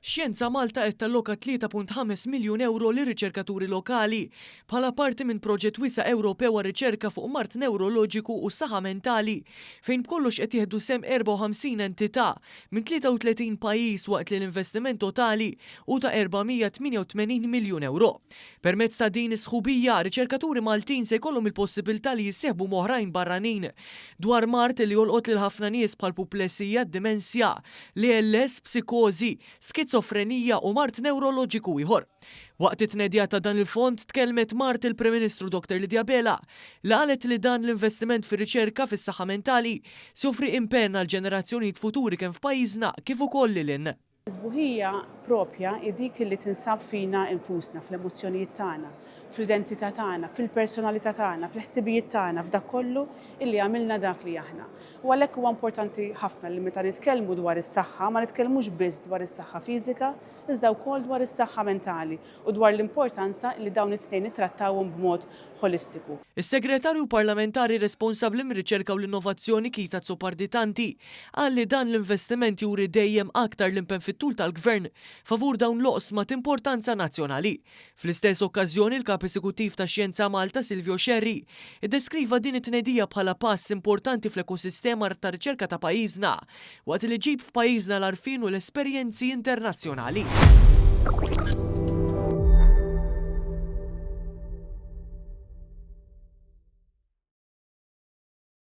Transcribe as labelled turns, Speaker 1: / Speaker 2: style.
Speaker 1: Xjenza Malta qed talloka 3.5 miljun euro li riċerkaturi lokali bħala parti minn proġett wisa Ewropew għar riċerka fuq mart neuroloġiku u saħħa mentali fejn b'kollox qed jieħdu sem 54 entità minn 33 pajjiż waqt li l-investiment totali u ta' 488 miljun euro. Permezz ta' din is-sħubija, riċerkaturi Maltin se jkollhom il-possibilità li jissieħbu moħrajn barranin dwar mart li jolqot lil ħafna nies bħal puplessija, dimensja, l-ALS, psikożi, skizofrenija u mart neuroloġiku ieħor. Waqt it-tnedija ta' dan il-fond tkellmet Mart il-Prim Ministru Dr. Lidja Bela li qalet li dan l-investiment fir-riċerka fis-saħħa mentali se joffri impenn għal ġenerazzjonijiet futuri kemm f'pajjiżna kif ukoll lilin.
Speaker 2: Sbuħija propja dik li tinsab fina infusna, fl-emozzjonijiet tagħna, fl-identità tagħna, fil-personalità tagħna, fil-ħsibijiet tagħna, f'dak kollu illi għamilna dak li aħna. U għalhekk huwa importanti ħafna li meta nitkellmu dwar is-saħħa ma nitkellmux biss dwar is-saħħa fiżika, iżda wkoll dwar is-saħħa mentali u dwar l-importanza li dawn it-tnejn nittrattawhom b'mod holistiku.
Speaker 1: Is-Segretarju Parlamentari responsabbli mir-riċerka u l-innovazzjoni Kita Zoparditanti qal li dan l-investiment juri dejjem aktar l-impenn fit-tul tal-Gvern favur dawn l-oqsma importanza nazzjonali. Fl-istess okkażjoni il-Kap Eżekuttiv ta' Xjenza Malta Silvio Xerri iddeskriva din it-tnedija bħala pass importanti fl-ekosistema ta' riċerka ta' pajjiżna waqt li ġib f'pajjiżna l-arfin u l-esperjenzi internazzjonali.